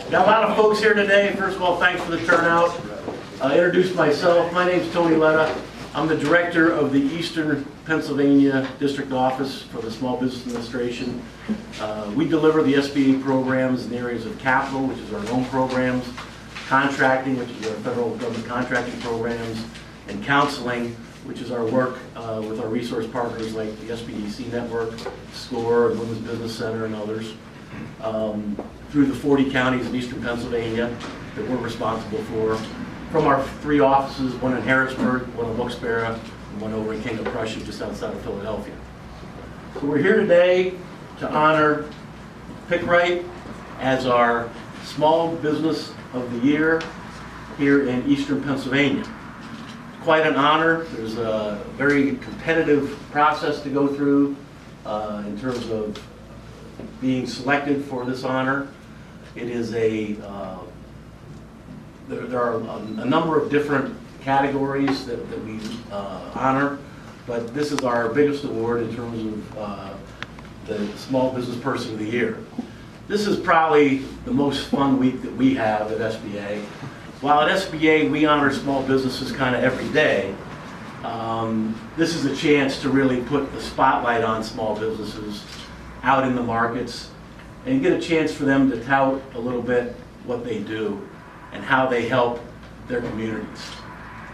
Got a lot of folks here today. First of all, thanks for the turnout. I'll introduce myself. My name's Tony Letta. I'm the director of the Eastern Pennsylvania District Office for the Small Business Administration. We deliver the SBA programs in the areas of capital, which is our loan programs, contracting, which is our federal government contracting programs, and counseling, which is our work with our resource partners like the SBDC Network, SCORE, the Women's Business Center, and others, through the 40 counties in Eastern Pennsylvania that we're responsible for. From our 3 offices, one in Harrisburg, one in Wilkes-Barre, and one over in King of Prussia, just outside of Philadelphia. So we're here today to honor Pik Rite as our Small Business of the Year here in Eastern Pennsylvania. Quite an honor. There's a very competitive process to go through in terms of being selected for this honor. It is there are a number of different categories that we honor, but this is our biggest award in terms of the Small Business Person of the Year. This is probably the most fun week that we have at SBA. While at SBA we honor small businesses kind of every day, this is a chance to really put the spotlight on small businesses out in the markets and get a chance for them to tout a little bit what they do and how they help their communities.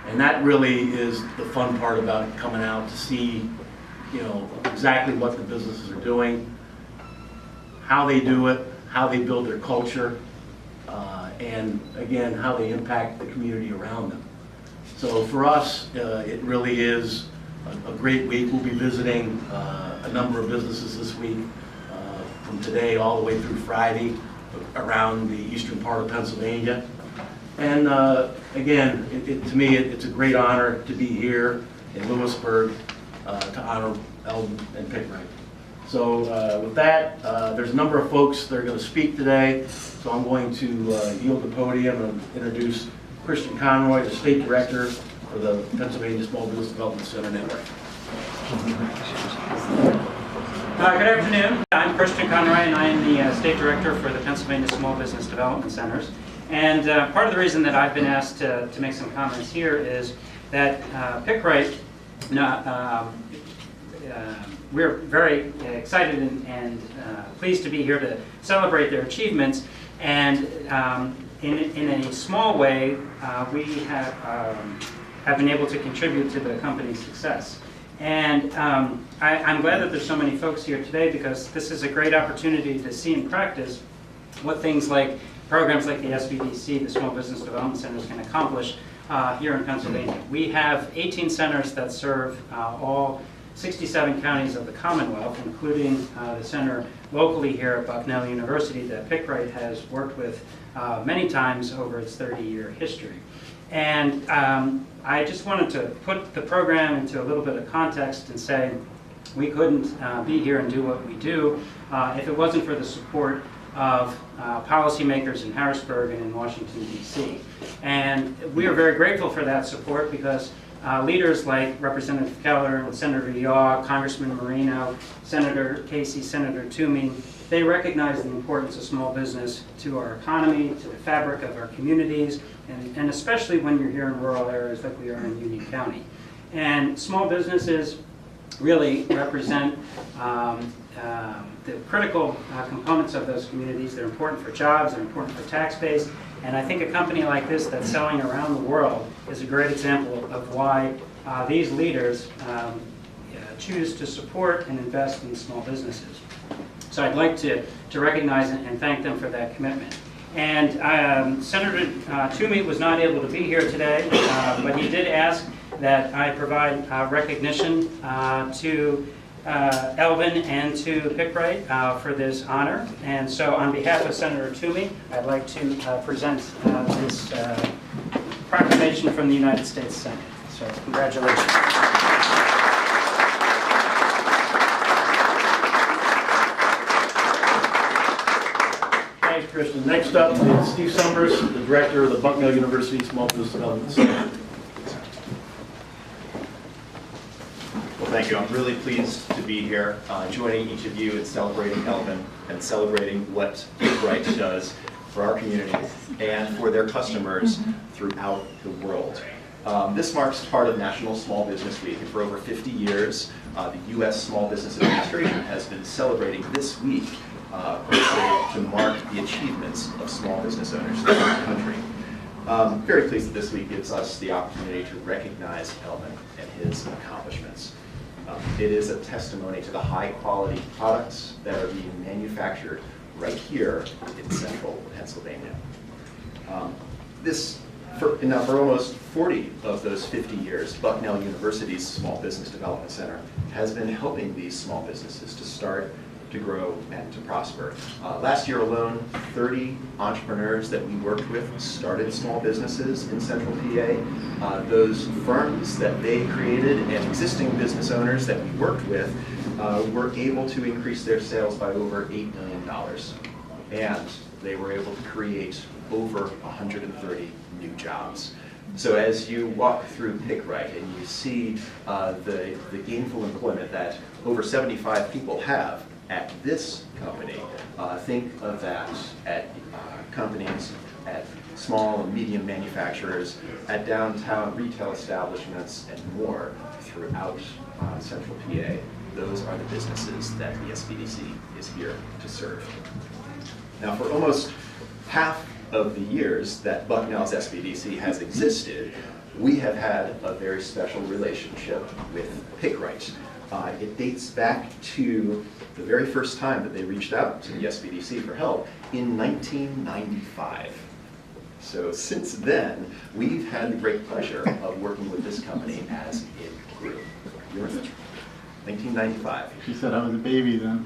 And that really is the fun part about coming out to see, exactly what the businesses are doing, how they do it, how they build their culture, and again, how they impact the community around them. So for us, it really is a great week. We'll be visiting a number of businesses this week, from today all the way through Friday, around the eastern part of Pennsylvania. And again, to me, it's a great honor to be here in Lewisburg to honor Elvin and Pik Rite. So with that, there's a number of folks that are going to speak today. So I'm going to yield the podium and introduce Christian Conroy, the State Director for the Pennsylvania Small Business Development Center Network. Good afternoon. I'm Christian Conroy, and I am the State Director for the Pennsylvania Small Business Development Centers. And part of the reason that I've been asked to make some comments here is that Pik Rite, we're very excited and pleased to be here to celebrate their achievements. And in a small way, we have been able to contribute to the company's success. And I'm glad that there's so many folks here today, because this is a great opportunity to see in practice what things like programs like the SBDC, the Small Business Development Centers, can accomplish here in Pennsylvania. We have 18 centers that serve all 67 counties of the Commonwealth, including the center locally here at Bucknell University that Pik Rite has worked with many times over its 30-year history. And I just wanted to put the program into a little bit of context and say we couldn't be here and do what we do if it wasn't for the support of policymakers in Harrisburg and in Washington, D.C. And we are very grateful for that support, because leaders like Representative Keller and Senator Yaw, Congressman Marino, Senator Casey, Senator Toomey, they recognize the importance of small business to our economy, to the fabric of our communities, and especially when you're here in rural areas like we are in Union County. And small businesses really represent the critical components of those communities. They're important for jobs, they're important for tax base, and I think a company like this that's selling around the world is a great example of why these leaders choose to support and invest in small businesses. So I'd like to recognize and thank them for that commitment. And Senator Toomey was not able to be here today, but he did ask that I provide recognition to Elvin and to Pik Rite for this honor. And so on behalf of Senator Toomey, I'd like to present this proclamation from the United States Senate. So congratulations. Thanks, Christian. Next up is Steve Summers, the Director of the Bucknell University Small Business Development Center. Well, thank you. I'm really pleased to be here, joining each of you in celebrating Elvin and celebrating what Pik Rite does for our community, and for their customers throughout the world. This marks part of National Small Business Week, and for over 50 years, the U.S. Small Business Administration has been celebrating this week to mark the achievements of small business owners throughout the country. Very pleased that this week gives us the opportunity to recognize Elvin and his accomplishments. It is a testimony to the high-quality products that are being manufactured right here in central Pennsylvania. For almost 40 of those 50 years, Bucknell University's Small Business Development Center has been helping these small businesses to start, to grow, and to prosper. Last year alone, 30 entrepreneurs that we worked with started small businesses in central PA. Those firms that they created and existing business owners that we worked with were able to increase their sales by over $8 million. And they were able to create over 130 new jobs. So as you walk through Pik Rite and you see the gainful employment that over 75 people have at this company, think of that at companies, at small and medium manufacturers, at downtown retail establishments, and more throughout central PA. Those are the businesses that the SBDC is here to serve. Now, for almost half of the years that Bucknell's SBDC has existed, we have had a very special relationship with Pik Rite. It dates back to the very first time that they reached out to the SBDC for help in 1995. So since then, we've had the great pleasure of working with this company as it grew. 1995. She said I was a baby then.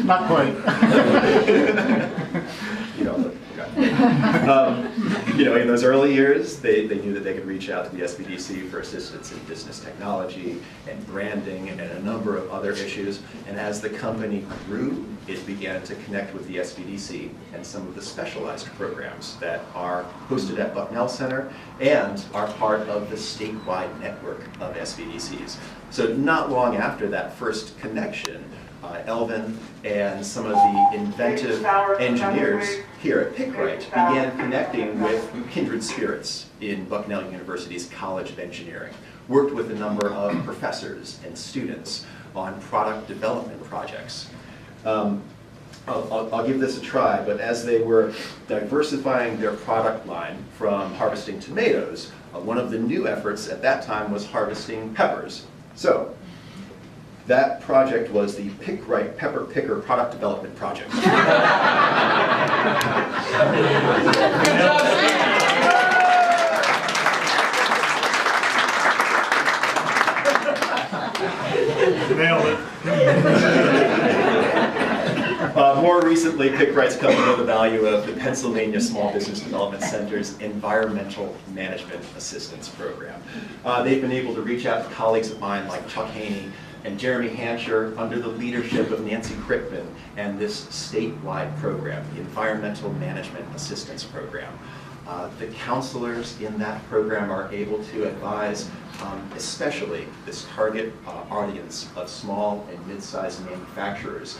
Not quite. In those early years, they knew that they could reach out to the SBDC for assistance in business technology and branding and a number of other issues. And as the company grew, it began to connect with the SBDC and some of the specialized programs that are hosted at Bucknell Center and are part of the statewide network of SBDCs. So not long after that first connection, Elvin and some of the inventive engineers here at Pik Rite began connecting with kindred spirits in Bucknell University's College of Engineering, worked with a number of professors and students on product development projects. I'll give this a try, but as they were diversifying their product line from harvesting tomatoes, one of the new efforts at that time was harvesting peppers. So that project was the Pik Rite Pepper Picker Product Development Project. Nailed it. More recently, Pik Rite's come to know the value of the Pennsylvania Small Business Development Center's Environmental Management Assistance Program. They've been able to reach out to colleagues of mine like Chuck Haney and Jeremy Hancher under the leadership of Nancy Crickman and this statewide program, the Environmental Management Assistance Program. The counselors in that program are able to advise especially this target audience of small and mid-sized manufacturers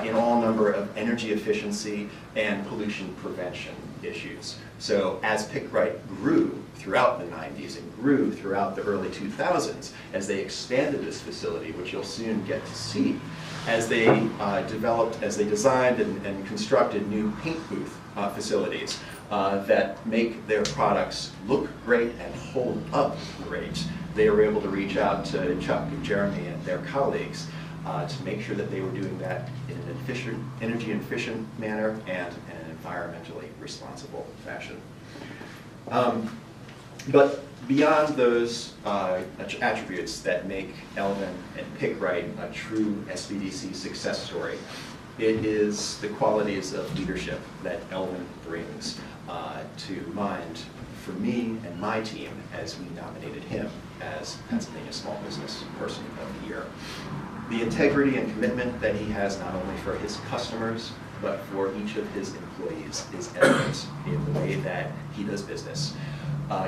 in all number of energy efficiency and pollution prevention issues. So as Pik Rite grew throughout the 90s and grew throughout the early 2000s, as they expanded this facility, which you'll soon get to see, as they designed and constructed new paint booth facilities that make their products look great and hold up great, they were able to reach out to Chuck and Jeremy and their colleagues to make sure that they were doing that in an efficient, energy efficient manner and in an environmentally responsible fashion. But beyond those attributes that make Elvin and Pik Rite a true SBDC success story, it is the qualities of leadership that Elvin brings to mind for me and my team as we nominated him as Pennsylvania Small Business Person of the Year. The integrity and commitment that he has not only for his customers, but for each of his employees is evident in the way that he does business.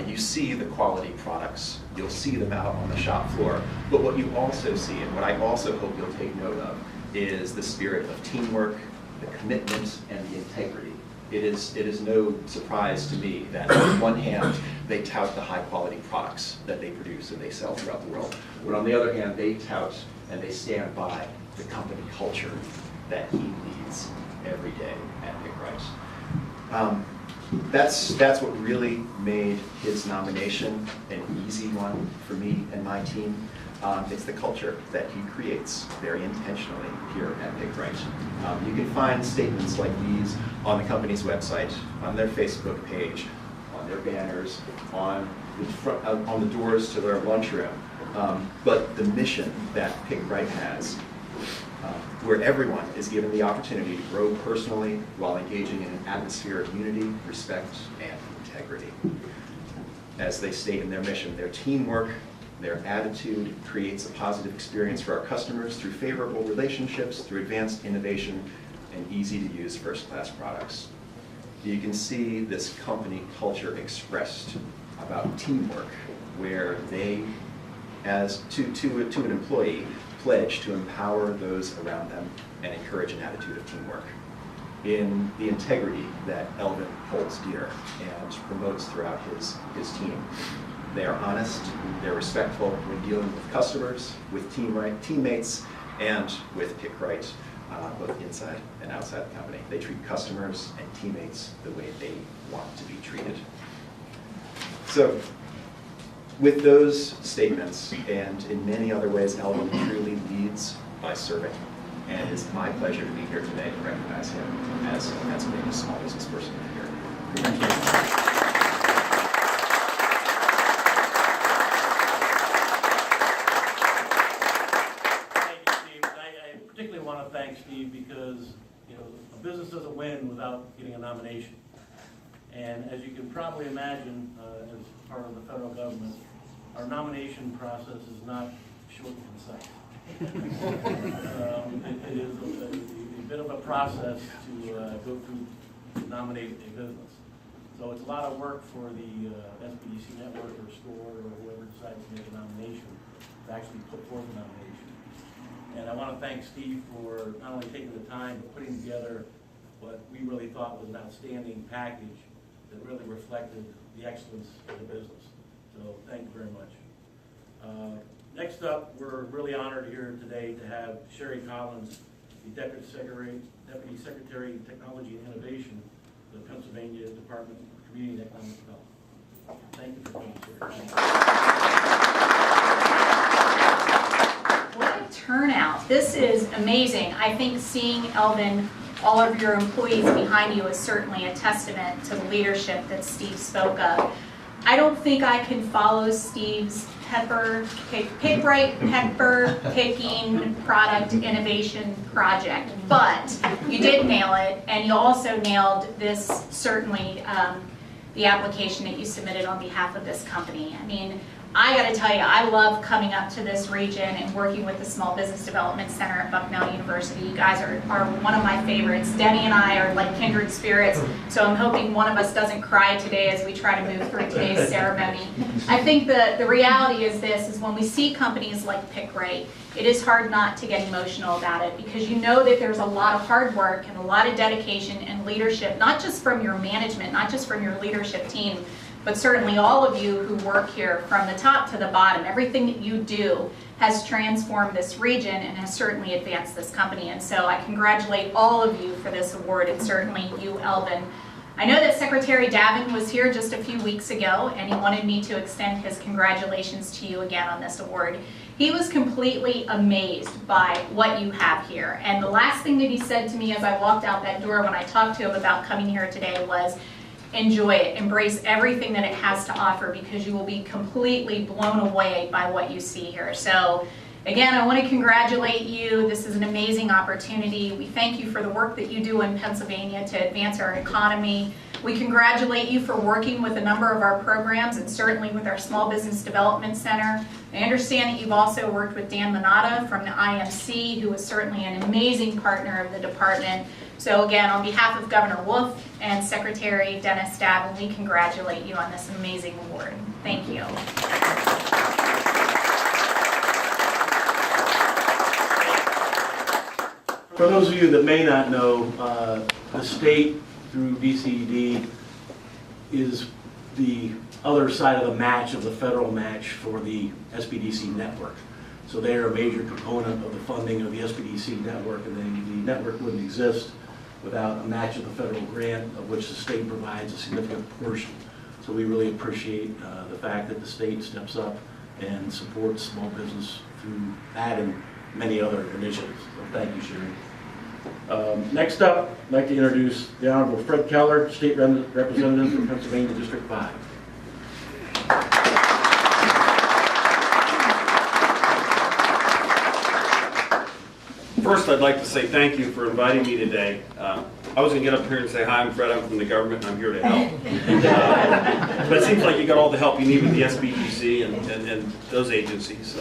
You see the quality products, you'll see them out on the shop floor, but what you also see, and what I also hope you'll take note of, is the spirit of teamwork, the commitment, and the integrity. It is no surprise to me that on one hand, they tout the high-quality products that they produce and they sell throughout the world, but on the other hand, they tout and they stand by the company culture that he leads every day at Pik Rite. That's what really made his nomination an easy one for me and my team. It's the culture that he creates very intentionally here at Pik Rite. You can find statements like these on the company's website, on their Facebook page, on their banners, on the doors to their lunchroom. But the mission that Pik Rite has, where everyone is given the opportunity to grow personally while engaging in an atmosphere of unity, respect, and integrity. As they state in their mission, their teamwork, their attitude creates a positive experience for our customers through favorable relationships, through advanced innovation, and easy-to-use first-class products. You can see this company culture expressed about teamwork, where they, as to an employee, pledge to empower those around them and encourage an attitude of teamwork. In the integrity that Elvin holds dear and promotes throughout his team. They are honest, they're respectful when dealing with customers, with teammates, and with Pik Rite, both inside and outside the company. They treat customers and teammates the way they want to be treated. So, with those statements, and in many other ways, Elvin truly leads by serving. And it's my pleasure to be here today to recognize him as Pennsylvania's small business person of the year. Thank you. Thank Steve, because a business doesn't win without getting a nomination. And as you can probably imagine, as part of the federal government, our nomination process is not short and concise. It is a bit of a process to go through to nominate a business. So it's a lot of work for the SBDC network or store or whoever decides to make a nomination to actually put forth a nomination. And I want to thank Steve for not only taking the time, but putting together what we really thought was an outstanding package that really reflected the excellence of the business. So thank you very much. Next up, we're really honored here today to have Sherry Collins, the Deputy Secretary of Technology and Innovation for the Pennsylvania Department of Community and Economic Development. Thank you for coming, Sherry. What a turnout. This is amazing. I think seeing Elvin, all of your employees behind you is certainly a testament to the leadership that Steve spoke of. I don't think I can follow Steve's Pik Rite pepper picking product innovation project, but you did nail it, and you also nailed this, certainly, the application that you submitted on behalf of this company. I mean, I got to tell you, I love coming up to this region and working with the Small Business Development Center at Bucknell University. You guys are one of my favorites. Debbie and I are like kindred spirits, so I'm hoping one of us doesn't cry today as we try to move through today's ceremony. I think the reality is this, is when we see companies like Pik Rite, it is hard not to get emotional about it, because you know that there's a lot of hard work and a lot of dedication and leadership, not just from your management, not just from your leadership team, but certainly all of you who work here from the top to the bottom. Everything that you do has transformed this region and has certainly advanced this company. And so I congratulate all of you for this award, and certainly you, Elvin. I know that Secretary Davin was here just a few weeks ago, and he wanted me to extend his congratulations to you again on this award. He was completely amazed by what you have here. And the last thing that he said to me as I walked out that door when I talked to him about coming here today was, enjoy it, embrace everything that it has to offer, because you will be completely blown away by what you see here. So again, I want to congratulate you. This is an amazing opportunity. We thank you for the work that you do in Pennsylvania to advance our economy. We congratulate you for working with a number of our programs, and certainly with our Small Business Development Center. I understand that you've also worked with Dan Minata from the IMC, who is certainly an amazing partner of the department. So again, on behalf of Governor Wolf and Secretary Dennis Davin, we congratulate you on this amazing award. Thank you. For those of you that may not know, the state through DCED is the other side of the match of the federal match for the SBDC network. So they are a major component of the funding of the SBDC network, and the network wouldn't exist without a match of the federal grant, of which the state provides a significant portion. So we really appreciate the fact that the state steps up and supports small business through that and many other initiatives. So thank you, Sherry. Next up, I'd like to introduce the Honorable Fred Keller, State Representative for Pennsylvania District 5. First, I'd like to say thank you for inviting me today. I was going to get up here and say, hi, I'm Fred, I'm from the government, and I'm here to help. But it seems like you got all the help you need with the SBDC and those agencies.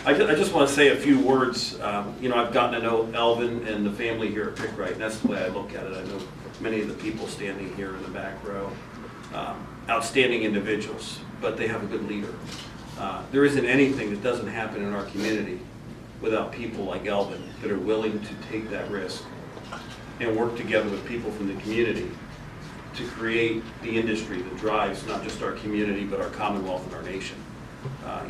I just want to say a few words. You know, I've gotten to know Elvin and the family here at Pik Rite, and that's the way I look at it. I know many of the people standing here in the back row. Outstanding individuals, but they have a good leader. There isn't anything that doesn't happen in our community without people like Elvin that are willing to take that risk and work together with people from the community to create the industry that drives not just our community but our Commonwealth and our nation.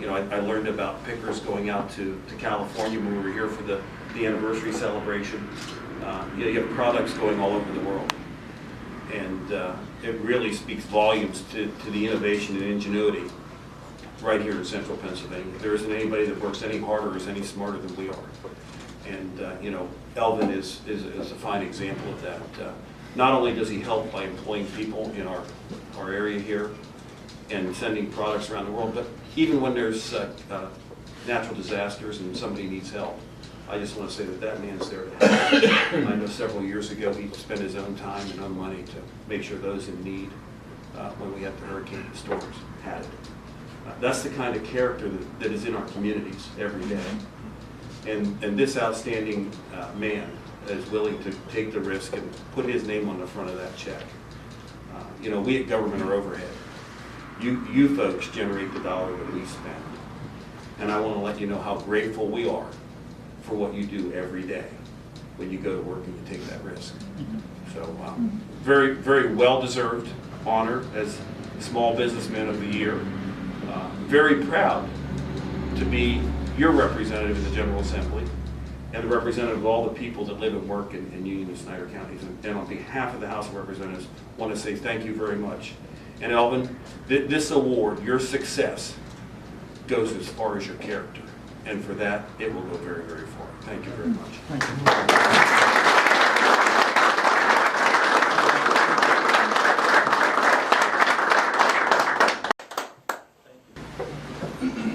You know, I learned about pickers going out to California when we were here for the anniversary celebration. You know, you have products going all over the world, and it really speaks volumes to the innovation and ingenuity right here in central Pennsylvania. There isn't anybody that works any harder or is any smarter than we are. And you know, Elvin is a fine example of that. Not only does he help by employing people in our area here and sending products around the world, but even when there's natural disasters and somebody needs help, I just want to say that man's there to help. I know several years ago he spent his own time and own money to make sure those in need, when we had the hurricane storms, had it. That's the kind of character that is in our communities every day. And this outstanding man is willing to take the risk and put his name on the front of that check. You know, we at government are overhead. You folks generate the dollar that we spend. And I want to let you know how grateful we are for what you do every day when you go to work and you take that risk. So very, very well-deserved honor as Small Businessman of the Year. Very proud to be your representative in the General Assembly and the representative of all the people that live and work in Union and Snyder counties. And on behalf of the House of Representatives, I want to say thank you very much. And Elvin, this award, your success, goes as far as your character. And for that, it will go very, very far. Thank you very much. Thank you.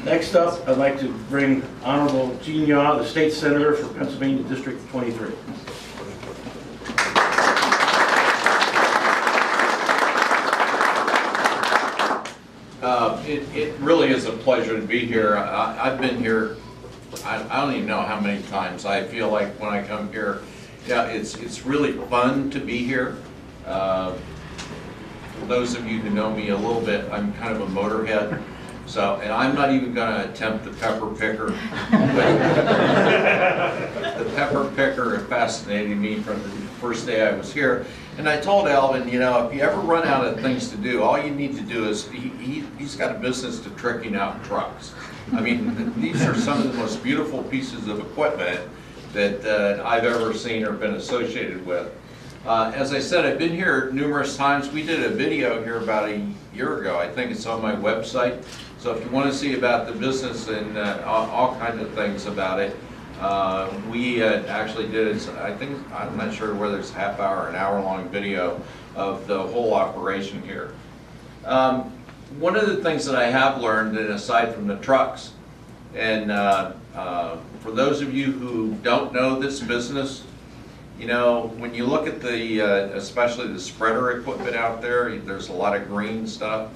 Next up, I'd like to bring Honorable Gene Yaw, the State Senator for Pennsylvania District 23. It really is a pleasure to be here. I've been here, I don't even know how many times. I feel like when I come here, yeah, it's really fun to be here. For those of you who know me a little bit, I'm kind of a motorhead. So, and I'm not even going to attempt the pepper picker. The pepper picker fascinated me from the first day I was here. And I told Elvin, you know, if you ever run out of things to do, all you need to do is, he's got a business to tricking out trucks. I mean, these are some of the most beautiful pieces of equipment that I've ever seen or been associated with. As I said, I've been here numerous times. We did a video here about a year ago. I think it's on my website. So if you want to see about the business and all kinds of things about it, we actually did it. I think, I'm not sure whether it's a half hour or an hour long video of the whole operation here. One of the things that I have learned, and aside from the trucks, and for those of you who don't know this business, you know, when you look at the, especially the spreader equipment out there, there's a lot of green stuff.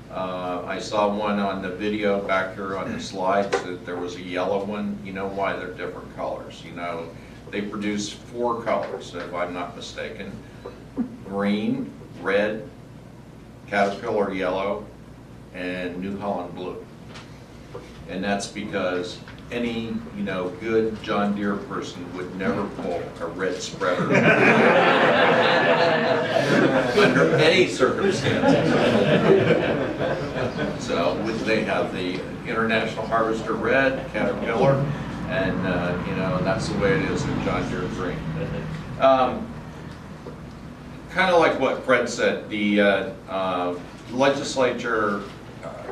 I saw one on the video back here on the slides that there was a yellow one. You know why? They're different colors. You know, they produce 4 colors, if I'm not mistaken. Green, red, Caterpillar yellow, and New Holland blue. And that's because any, good John Deere person would never pull a red spreader under any circumstances. So they have the International Harvester Red, Caterpillar, and that's the way it is in John Deere Green. Kind of like what Fred said, the legislature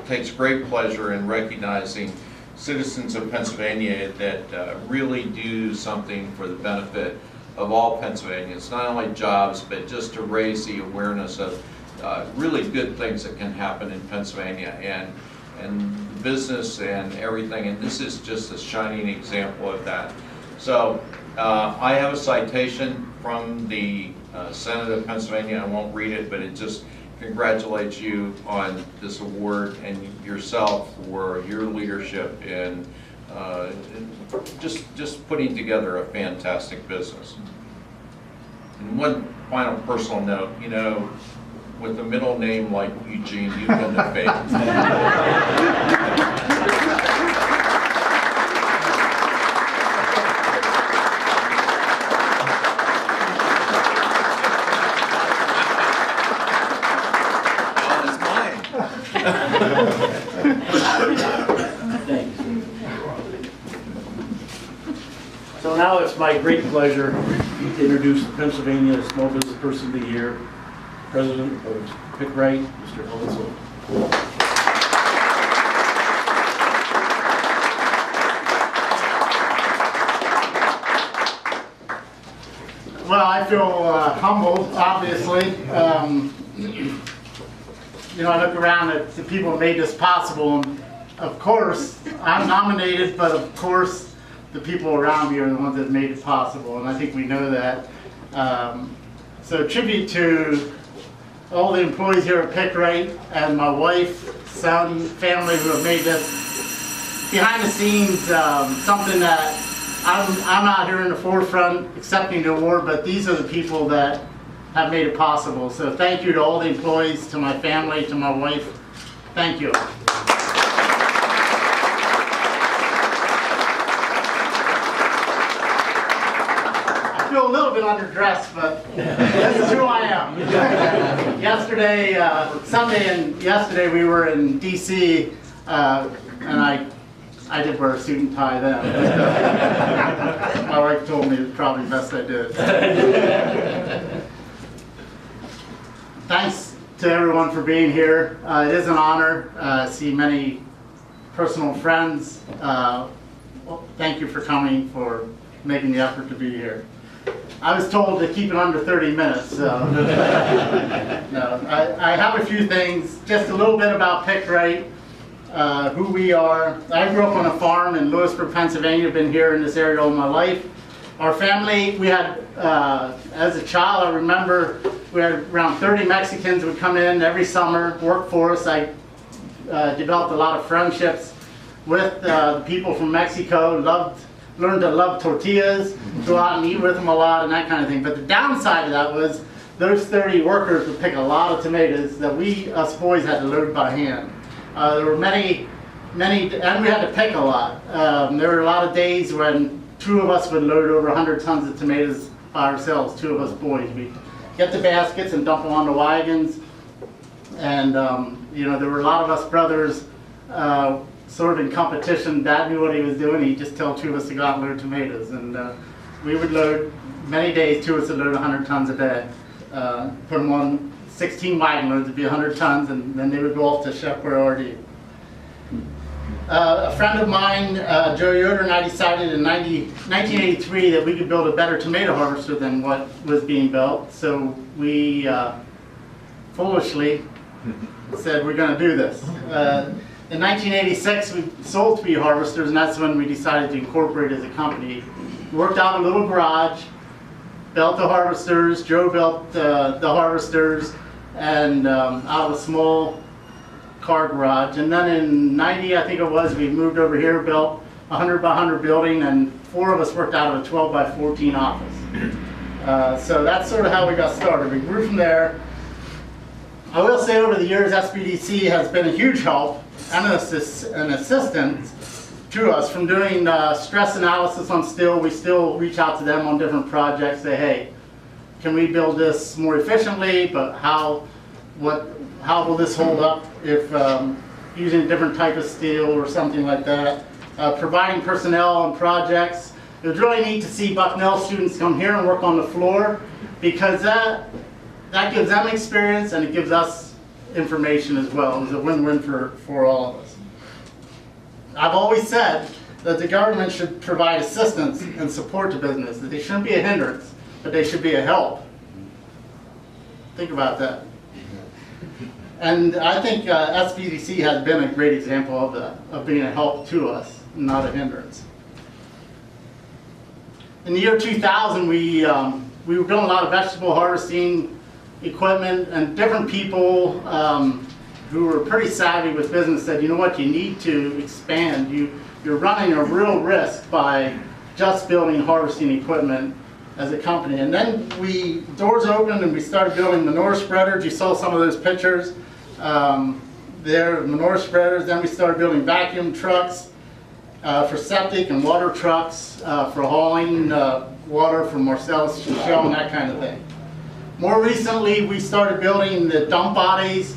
takes great pleasure in recognizing citizens of Pennsylvania that really do something for the benefit of all Pennsylvanians, not only jobs, but just to raise the awareness of really good things that can happen in Pennsylvania and business and everything, and this is just a shining example of that. So I have a citation from the Senate of Pennsylvania. I won't read it, but it just congratulates you on this award and yourself for your leadership in just putting together a fantastic business. And one final personal note, with a middle name like Eugene, you've been the favorite. So now it's my great pleasure to introduce the Pennsylvania Small Business Person of the Year, President of Pik Rite, Mr. Elvin. Well, I feel humbled, obviously. I look around at the people who made this possible, and of course, I'm nominated, but of course, the people around me are the ones that made it possible, and I think we know that. So tribute to all the employees here at Pik Rite and my wife, son, family who have made this behind the scenes something that I'm out here in the forefront accepting the award, but these are the people that have made it possible. So thank you to all the employees, to my family, to my wife. Thank you. I feel a little bit underdressed, but this is who I am. Yesterday, Sunday and yesterday we were in DC, and I did wear a suit and tie then. My wife told me it's probably best I did. Thanks to everyone for being here. It is an honor. I see many personal friends. Thank you for coming, for making the effort to be here. I was told to keep it under 30 minutes, so no, I have a few things, just a little bit about Pik Rite, who we are. I grew up on a farm in Lewisburg, Pennsylvania. Been here in this area all my life. Our family, we had, as a child, I remember we had around 30 Mexicans would come in every summer, work for us. I developed a lot of friendships with the people from Mexico, learned to love tortillas, go out and eat with them a lot and that kind of thing. But the downside of that was those 30 workers would pick a lot of tomatoes that us boys had to load by hand. There were many, and we had to pick a lot. There were a lot of days when two of us would load over 100 tons of tomatoes by ourselves, two of us boys. We'd get the baskets and dump them on the wagons. And, there were a lot of us brothers sort of in competition. Dad knew what he was doing. He'd just tell two of us to go out and load tomatoes. And we would load, many days, two of us would load 100 tons a day. Put them on 16 wagon loads, it'd be 100 tons, and then they would go off to Shepard RD. A friend of mine, Joe Yoder, and I decided in 1983 that we could build a better tomato harvester than what was being built. So we foolishly said we're going to do this. In 1986 we sold 3 harvesters, and that's when we decided to incorporate as a company. We worked out a little garage, built the harvesters, Joe built the harvesters, and out of a small car garage. And then in 90, I think it was, we moved over here, built a 100 by 100 building, and 4 of us worked out of a 12 by 14 office. So that's sort of how we got started. We grew from there. I will say over the years, SBDC has been a huge help and an assistance to us. From doing stress analysis on steel, we still reach out to them on different projects, say, hey, can we build this more efficiently, but how will this hold up if using a different type of steel or something like that. Providing personnel on projects. It was really neat to see Bucknell students come here and work on the floor, because that gives them experience and it gives us information as well. It's a win-win for all of us. I've always said that the government should provide assistance and support to businesses. They shouldn't be a hindrance, but they should be a help. Think about that. And I think SBDC has been a great example of that, of being a help to us, not a hindrance. In the year 2000, we were doing a lot of vegetable harvesting equipment, and different people who were pretty savvy with business said, you know what, you need to expand. You're running a real risk by just building harvesting equipment as a company. And then doors opened and we started building manure spreaders. You saw some of those pictures. There, manure spreaders. Then we started building vacuum trucks for septic and water trucks for hauling water from Marcellus Shell and that kind of thing. More recently, we started building the dump bodies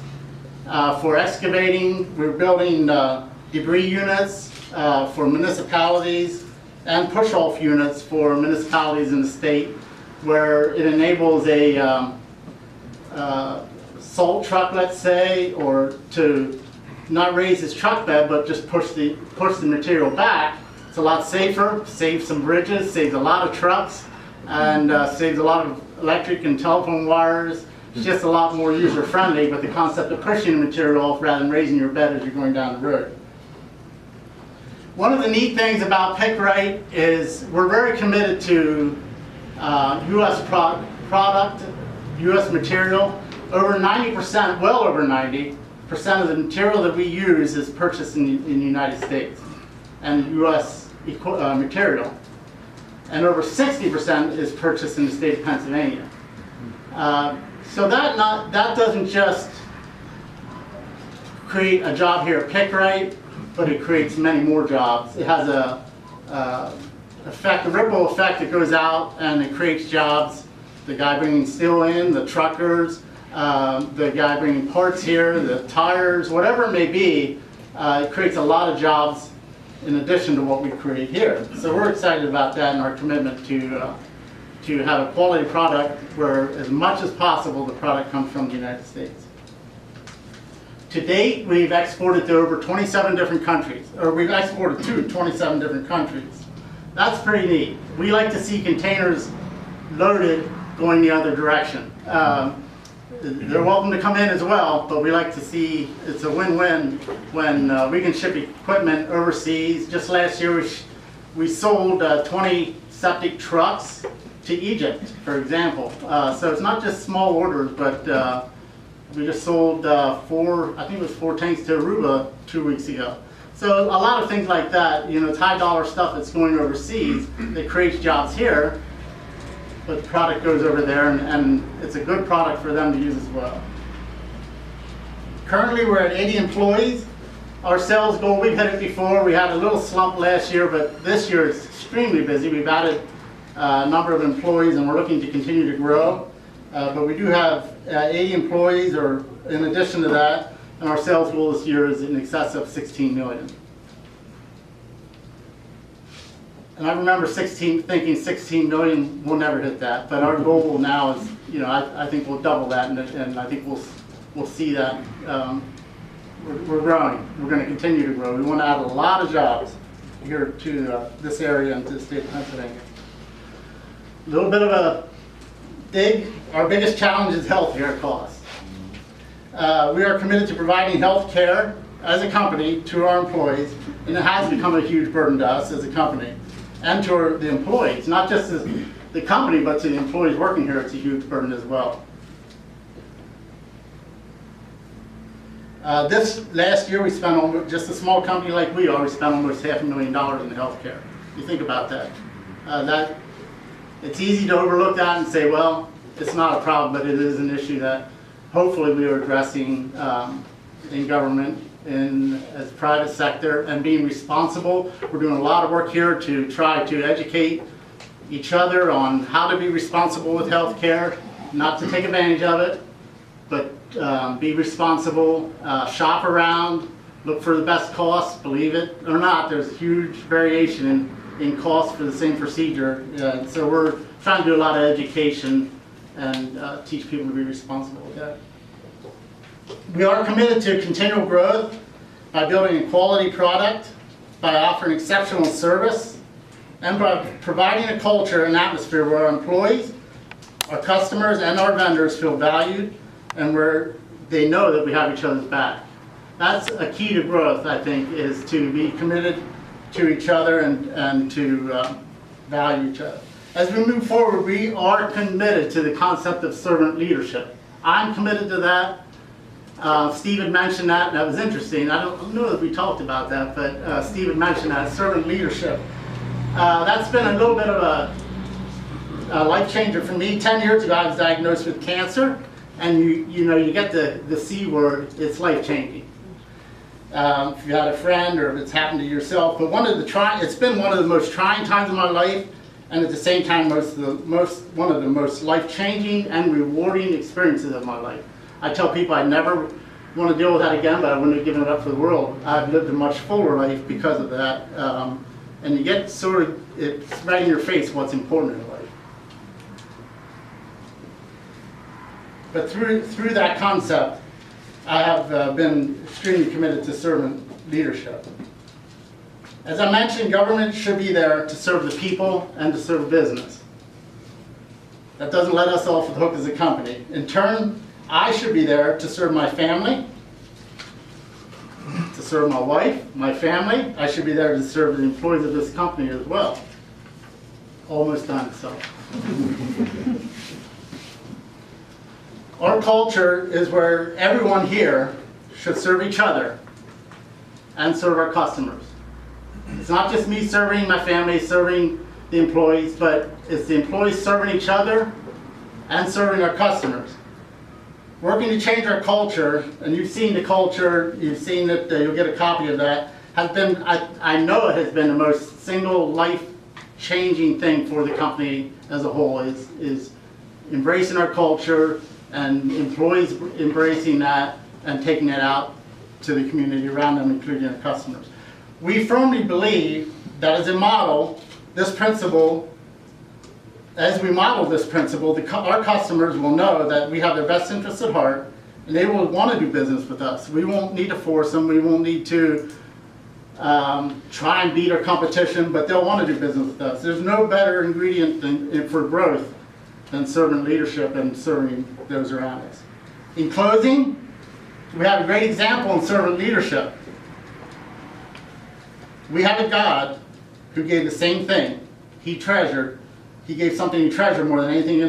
for excavating. We're building debris units for municipalities and push-off units for municipalities in the state, where it enables a salt truck, let's say, or to not raise its truck bed, but just push the material back. It's a lot safer, saves some bridges, saves a lot of trucks, and saves a lot of electric and telephone wires. It's just a lot more user-friendly, but the concept of pushing the material off rather than raising your bed as you're going down the road. One of the neat things about Pik Rite is we're very committed to U.S. product, U.S. material. Over 90%, well over 90% of the material that we use is purchased in the United States and U.S. material. And over 60% is purchased in the state of Pennsylvania. So that doesn't just create a job here at Pik Rite, but it creates many more jobs. It has a ripple effect that goes out and it creates jobs. The guy bringing steel in, the truckers, the guy bringing parts here, the tires, whatever it may be, it creates a lot of jobs in addition to what we create here. So we're excited about that and our commitment to have a quality product where, as much as possible, the product comes from the United States. To date, we've exported to over 27 different countries, or we've exported to 27 different countries. That's pretty neat. We like to see containers loaded going the other direction. They're welcome to come in as well, but we like to see it's a win-win when we can ship equipment overseas. Just last year, we sold 20 septic trucks to Egypt, for example. So it's not just small orders, but we just sold I think it was 4 tanks to Aruba 2 weeks ago. So a lot of things like that, you know, it's high dollar stuff that's going overseas that creates jobs here, but the product goes over there and it's a good product for them to use as well. Currently we're at 80 employees. Our sales goal, we've hit it before. We had a little slump last year, but this year it's extremely busy. We've added a number of employees and we're looking to continue to grow. But we do have 80 employees, or in addition to that, and our sales goal this year is in excess of 16 million. And I remember thinking 16 million, we'll never hit that. But our goal now is, you know, I think we'll double that, and I think we'll see that. We're growing. We're going to continue to grow. We want to add a lot of jobs here to this area and to the state of Pennsylvania. A little bit of a our biggest challenge is healthcare costs. We are committed to providing health care as a company to our employees, and it has become a huge burden to us as a company and to the employees, not just as the company, but to the employees working here. It's a huge burden as well. This last year we spent, just a small company like we are, we spent almost $500,000 in health care. You think about that. It's easy to overlook that and say, well, it's not a problem, but it is an issue that hopefully we are addressing in government as private sector and being responsible. We're doing a lot of work here to try to educate each other on how to be responsible with healthcare, not to take advantage of it, but be responsible, shop around, look for the best cost. Believe it or not, there's huge variation in cost for the same procedure. So we're trying to do a lot of education and teach people to be responsible with that. We are committed to continual growth by building a quality product, by offering exceptional service, and by providing a culture and atmosphere where our employees, our customers, and our vendors feel valued and where they know that we have each other's back. That's a key to growth, I think, is to be committed to each other and to value each other. As we move forward, we are committed to the concept of servant leadership. I'm committed to that. Steve had mentioned that, and that was interesting. I don't know if we talked about that, but Steve had mentioned that, servant leadership. That's been a little bit of a life changer for me. 10 years ago, I was diagnosed with cancer, and you get the C word, it's life changing. If you had a friend or if it's happened to yourself, but it's been one of the most trying times of my life, and at the same time, one of the most life changing and rewarding experiences of my life. I tell people I never want to deal with that again, but I wouldn't have given it up for the world. I've lived a much fuller life because of that. And you get it's right in your face what's important in life. But through that concept, I have been extremely committed to servant leadership. As I mentioned, government should be there to serve the people and to serve business. That doesn't let us off the hook as a company. In turn, I should be there to serve my family, to serve my wife, my family. I should be there to serve the employees of this company as well. Almost done, so. Our culture is where everyone here should serve each other and serve our customers. It's not just me serving my family, serving the employees, but it's the employees serving each other and serving our customers. Working to change our culture, and you've seen the culture, you've seen that, you'll get a copy of that, has been, I know it has been the most single life-changing thing for the company as a whole, is embracing our culture and employees embracing that and taking it out to the community around them, including our customers. We firmly believe that as a model, this principle, as we model this principle, our customers will know that we have their best interests at heart, and they will want to do business with us. We won't need to force them. We won't need to try and beat our competition, but they'll want to do business with us. There's no better ingredient for growth than servant leadership and serving those around us. In closing, we have a great example in servant leadership. We have a God who gave the same thing. He gave something he treasured more than anything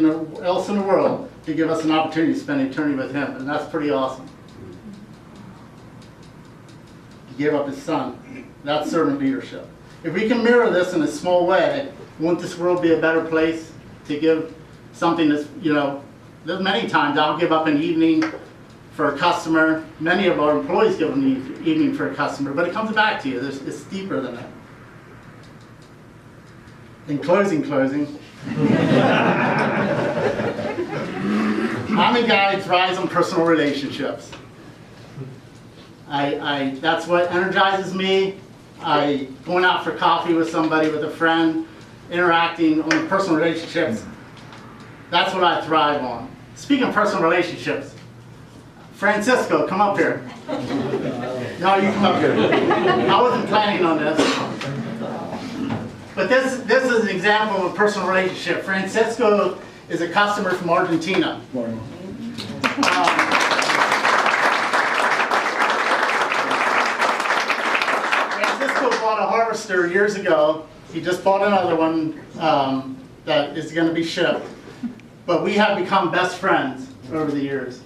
else in the world to give us an opportunity to spend eternity with him, and that's pretty awesome. He gave up his son. That's servant leadership. If we can mirror this in a small way, won't this world be a better place to give something that's, there's many times I'll give up an evening for a customer. Many of our employees give an evening for a customer, but it comes back to you. It's deeper than that. In closing, I'm a guy who thrives on personal relationships. That's what energizes me. Going out for coffee with somebody, with a friend, interacting on personal relationships, that's what I thrive on. Speaking of personal relationships, Francisco, come up here. No, you come up here. I wasn't planning on this. But this is an example of a personal relationship. Francisco is a customer from Argentina. Francisco bought a harvester years ago. He just bought another one that is going to be shipped. But we have become best friends over the years.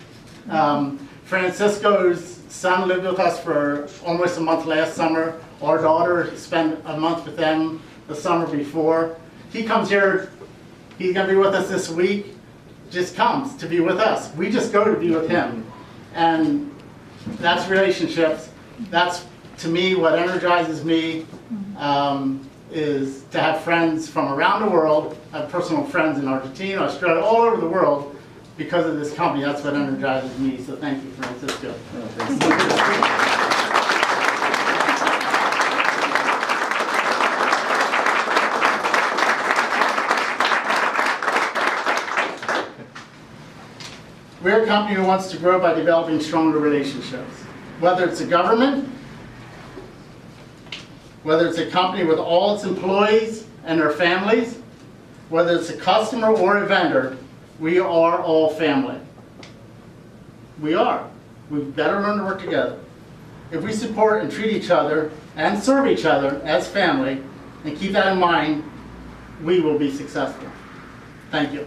Francisco's son lived with us for almost a month last summer. Our daughter spent a month with them the summer before. He comes here, he's going to be with us this week, just comes to be with us. We just go to be with him. And that's relationships. That's, to me, what energizes me, is to have friends from around the world. I have personal friends in Argentina, Australia, all over the world because of this company. That's what energizes me, so thank you, Francisco. We're a company who wants to grow by developing stronger relationships. Whether it's a government, whether it's a company with all its employees and their families, whether it's a customer or a vendor, we are all family. We are. We've got to learn to work together. If we support and treat each other and serve each other as family, and keep that in mind, we will be successful. Thank you.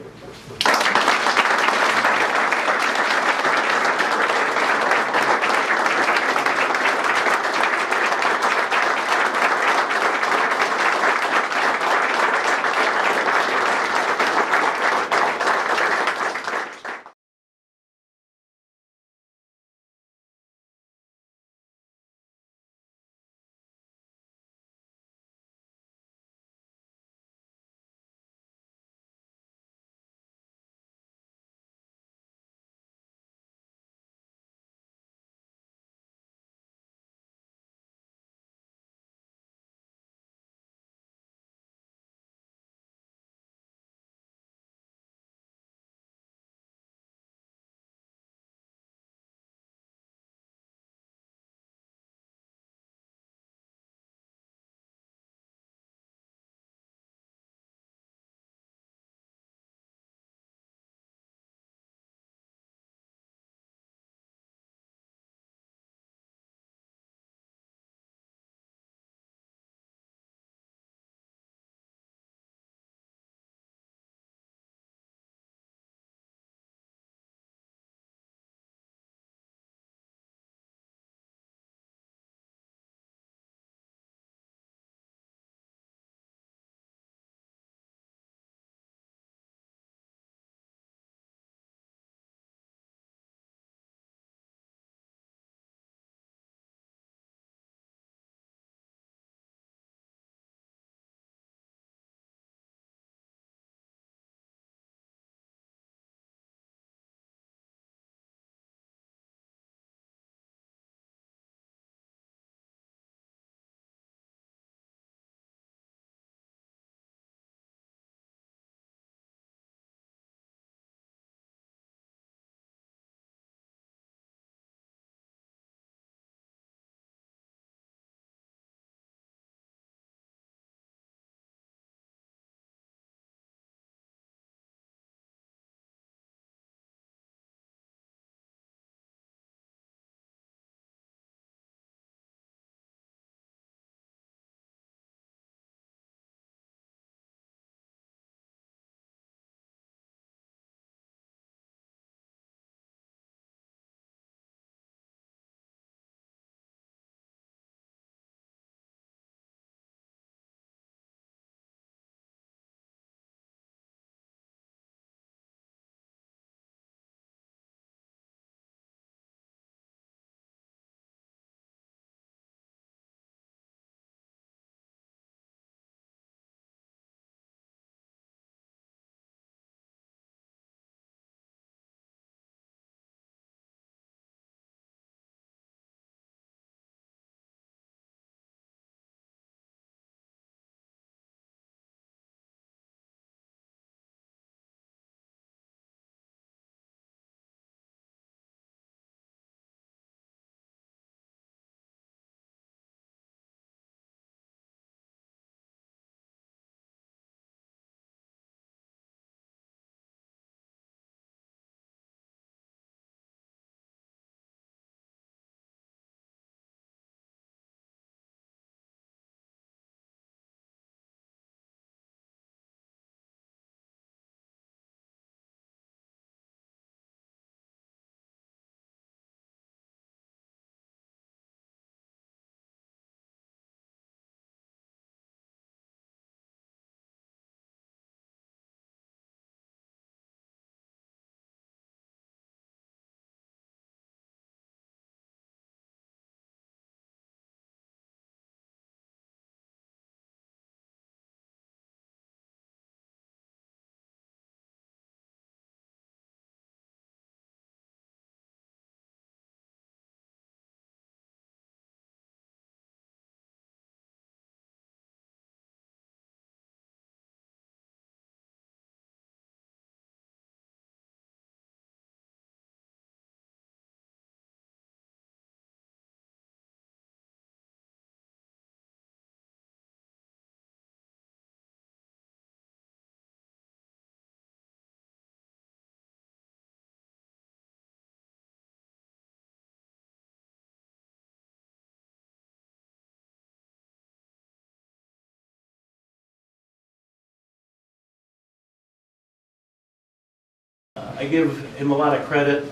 I give him a lot of credit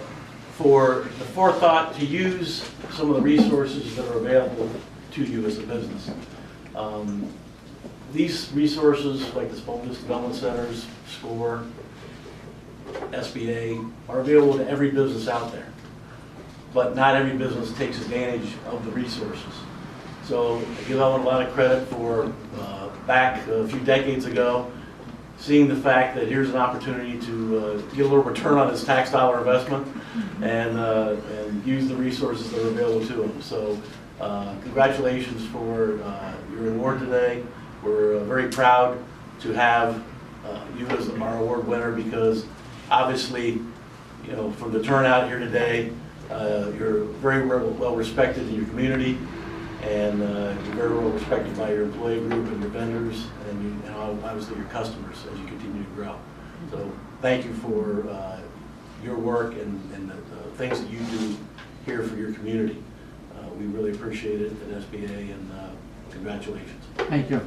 for the forethought to use some of the resources that are available to you as a business. These resources, like the Small Business Development Centers, SCORE, SBA, are available to every business out there. But not every business takes advantage of the resources. So I give Elvin a lot of credit for back a few decades ago, seeing the fact that here's an opportunity to get a little return on his tax dollar investment and use the resources that are available to him. So congratulations for your award today. We're very proud to have you as our award winner, because obviously, you know, from the turnout here today, you're very well respected in your community, and you're very well respected by your employee group and your vendors, and obviously your customers as you continue to grow. So thank you for your work and the things that you do here for your community. We really appreciate it at SBA, and congratulations. Thank you.